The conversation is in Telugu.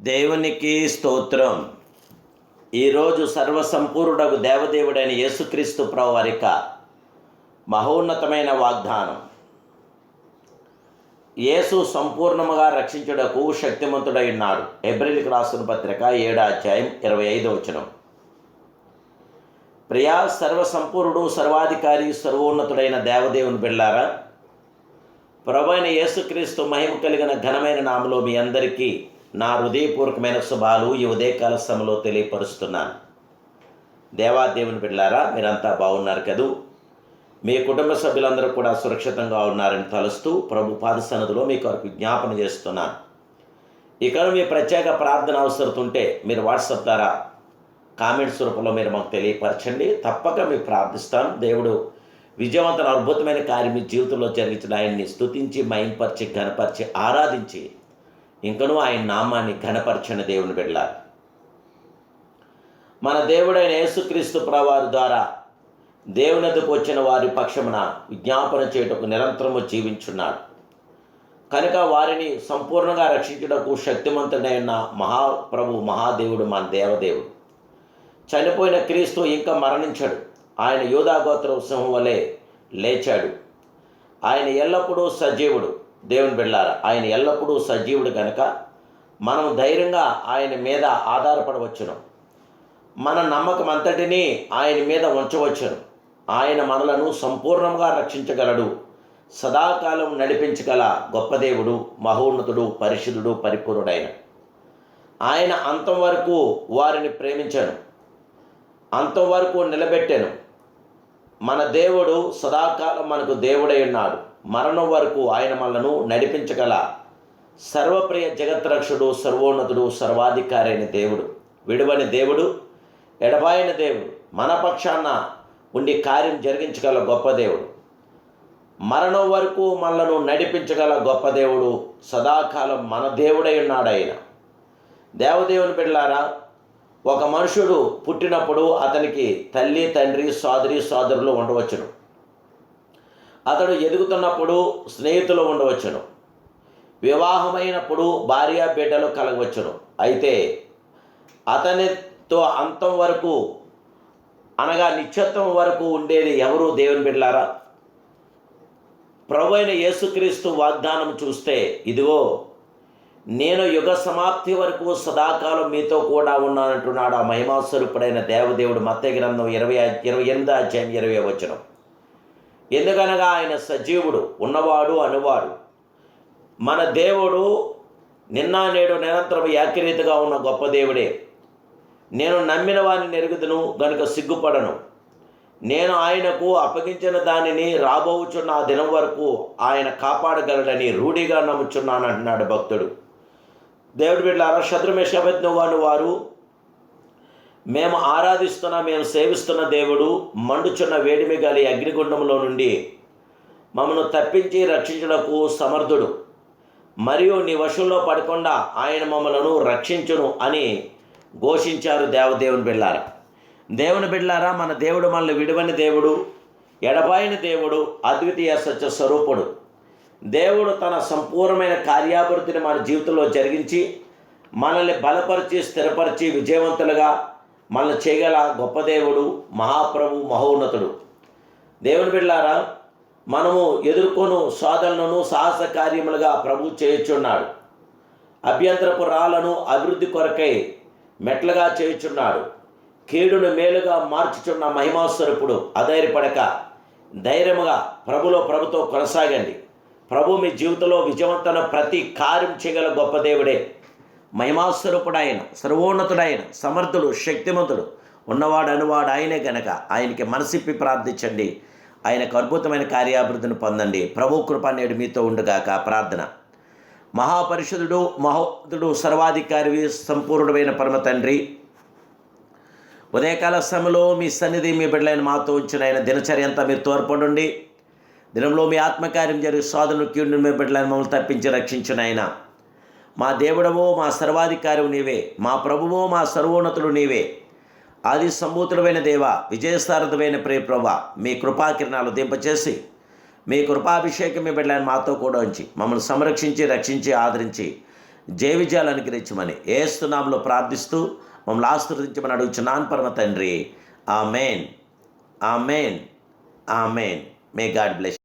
దేవునికి స్తోత్రం. ఈరోజు సర్వసంపూర్ణుడగు దేవదేవుడైన యేసుక్రీస్తు ప్రభువారి మహోన్నతమైన వాగ్దానం. యేసు సంపూర్ణముగా రక్షించుటకు శక్తిమంతుడై ఉన్నాడు. హెబ్రీయులకు రాసిన పత్రిక 7వ అధ్యాయం 25వ వచనం. ప్రియా, సర్వసంపూర్ణుడు, సర్వాధికారి, సర్వోన్నతుడైన దేవదేవుని బిడ్డలారా, ప్రభువైన యేసుక్రీస్తు మహిమ కలిగిన ఘనమైన నామములో మీ అందరికీ నా హృదయపూర్వకమైన శుభాలు ఈ ఉదయకాల సమయంలో తెలియపరుస్తున్నాను. దేవాదేవుని బిడ్డలారా, మీరంతా బాగున్నారు కదూ? మీ కుటుంబ సభ్యులందరూ కూడా సురక్షితంగా ఉన్నారని తలుస్తూ ప్రభు పాద సన్నిధిలో మీ కొరకు జ్ఞాపన చేస్తున్నాను. ఇక్కడ మీ ప్రత్యేక ప్రార్థన అవసరం ఉంటే మీరు వాట్సాప్ ద్వారా కామెంట్స్ రూపంలో మీరు మాకు తెలియపరచండి. తప్పక మీకు ప్రార్థిస్తాను. దేవుడు విజయవంతమైన అద్భుతమైన కార్యం మీ జీవితంలో జరిగించిన ఆయన్ని స్తుతించి, మహింపరిచి, ఘనపరిచి, ఆరాధించి ఇంకనూ ఆయన నామాన్ని ఘనపరచని దేవుని బిడ్డలారా, మన దేవుడైన యేసుక్రీస్తు ప్రభువారి ద్వారా దేవుని ఎదుకు వచ్చిన వారి పక్షమున విజ్ఞాపన చేయుటకు నిరంతరము జీవించున్నాడు. కనుక వారిని సంపూర్ణంగా రక్షించుటకు శక్తిమంతుడైన మహాప్రభు, మహాదేవుడు, మన దేవదేవుడు. చనిపోయిన క్రీస్తు ఇంకా మరణించాడు. ఆయన యూదా గోత్ర సింహం వలె లేచాడు. ఆయన ఎల్లప్పుడూ సజీవుడు. దేవుని బిడ్డలారా, ఆయన ఎల్లప్పుడూ సజీవుడు కనుక మనం ధైర్యంగా ఆయన మీద ఆధారపడవచ్చును. మన నమ్మకం అంతటినీ ఆయన మీద ఉంచవచ్చును. ఆయన మనలను సంపూర్ణంగా రక్షించగలడు. సదాకాలం నడిపించగల గొప్ప దేవుడు, మహోన్నతుడు, పరిశుద్ధుడు, పరిపూర్ణుడైన ఆయన అంతం వరకు వారిని ప్రేమించాను, అంతం వరకు నిలబెట్టాను. మన దేవుడు సదాకాలం మనకు దేవుడై ఉన్నాడు. మరణం వరకు ఆయన మనలను నడిపించగల సర్వప్రియ జగత్రక్షుడు, సర్వోన్నతుడు, సర్వాధికారి అయిన దేవుడు, విడువని దేవుడు, ఎడబాయిన దేవుడు, మన పక్షాన ఉండి కార్యం జరిగించగల గొప్ప దేవుడు, మరణం వరకు మనలను నడిపించగల గొప్ప దేవుడు, సదాకాలం మన దేవుడై ఉన్నాడు ఆయన. దేవదేవుని బిడ్డలారా, ఒక మనుషుడు పుట్టినప్పుడు అతనికి తల్లి, తండ్రి, సోదరి, సోదరులు ఉండవచ్చును. అతడు ఎదుగుతున్నప్పుడు స్నేహితులు ఉండవచ్చును. వివాహమైనప్పుడు భార్య, బిడ్డలు కలగవచ్చును. అయితే అతనితో అంతం వరకు అనగా నిత్యత్వం వరకు ఉండేది ఎవరు? దేవుని బిడ్డలారా, ప్రభువైన యేసుక్రీస్తు వాగ్దానం చూస్తే, ఇదిగో నేను యుగ సమాప్తి వరకు సదాకాలం మీతో కూడా ఉన్నానంటున్నాడు ఆ మహిమాస్వరూపుడైన దేవదేవుడు. మత్తయి గ్రంథం 28వ అధ్యాయం 20వ వచనం. ఎందుకనగా ఆయన సజీవుడు, ఉన్నవాడు, అనువాడు. మన దేవుడు నిన్న నేడు నిరంతరం ఏకరీతిగా ఉన్న గొప్ప దేవుడే. నేను నమ్మిన వారిని నెరుగుదును గనుక సిగ్గుపడను. నేను ఆయనకు అప్పగించిన దానిని రాబోచున్న ఆ దినం వరకు ఆయన కాపాడగలడని రూఢిగా నమ్ముచున్నాను అంటున్నాడు భక్తుడు. దేవుడి బిడ్డలారా, శత్రుమేష అబేద్నెగో వారు మేము ఆరాధిస్తున్న, మేము సేవిస్తున్న దేవుడు మండుచున్న వేడిమి గల అగ్నిగుండంలో నుండి మమ్మను తప్పించి రక్షించుటకు సమర్థుడు, మరియు నీ వశంలో పడకుండా ఆయన మమ్మలను రక్షించును అని ఘోషించారు దేవదేవుని బిడ్డలారా. దేవుని బిడ్డలారా, మన దేవుడు మనల్ని విడువని దేవుడు, ఎడబాయిన దేవుడు, అద్వితీయ సత్య స్వరూపుడు. దేవుడు తన సంపూర్ణమైన కార్యాభివృద్ధిని మన జీవితంలో జరిగించి మనల్ని బలపరిచి, స్థిరపరిచి, విజయవంతులుగా మనల్ని చేయగల గొప్ప దేవుడు, మహాప్రభు, మహోన్నతుడు. దేవుని బిడ్డలారా, మనము ఎదుర్కొను సాధనలను సాహస కార్యములుగా ప్రభు చేయుచున్నాడు. అభ్యంతరపు రాళ్లను అభివృద్ధి కొరకై మెట్లుగా చేయుచున్నాడు. కీడును మేలుగా మార్చుచున్న మహిమాస్వరూపుడు. అధైర్యపడక ధైర్యముగా ప్రభుతో కొనసాగండి. ప్రభు మీ జీవితంలో విజయవంతమైన ప్రతి కార్యం చేయగల గొప్ప దేవుడే, మహిమాస్వరూపుడైన, సర్వోన్నతుడైన, సమర్థుడు, శక్తిమంతుడు, ఉన్నవాడు, అనువాడు ఆయనే గనక ఆయనకి మనసిప్పి ప్రార్థించండి. ఆయనకు అద్భుతమైన కార్యాభివృద్ధిని పొందండి. ప్రభు కృప నేడు మీతో ఉండుగాక. ప్రార్థన. మహాపరిషుద్ధుడు, మహోన్నతుడు, సర్వాధికారి, సంపూర్ణమైన పరమ తండ్రి, ఉదయకాల సమయంలో మీ సన్నిధి మీ బిడ్డలైన మాతో ఉంచిన ఆయన దినచర్య అంతా మీరు తోడ్పడండి. దినంలో మీ ఆత్మకార్యం జరిగి సోదరులు కీడును మీ బిడ్డలైన మమ్మల్ని తప్పించి రక్షించిన ఆయన మా దేవుడవో, మా సర్వాధికారివు నీవే, మా ప్రభువో, మా సర్వోన్నతుడు నీవే. ఆది సంభూతుడమైన దేవ, విజయసారథమైన ప్రియ ప్రభా, మీ కృపాకిరణాలు దింపచేసి మీ కృపాభిషేకం మీ బిడ్డలైన మాతో కూడా ఉంచి మమ్మల్ని సంరక్షించి, రక్షించి, ఆదరించి జయ విజయాలు అనుగ్రహించమని యేసు నామములో ప్రార్థిస్తూ మమ్మల్ని ఆశీర్వదించమని అడుగుచున్నాను పరమ తండ్రి. Amen, amen, amen. May God bless.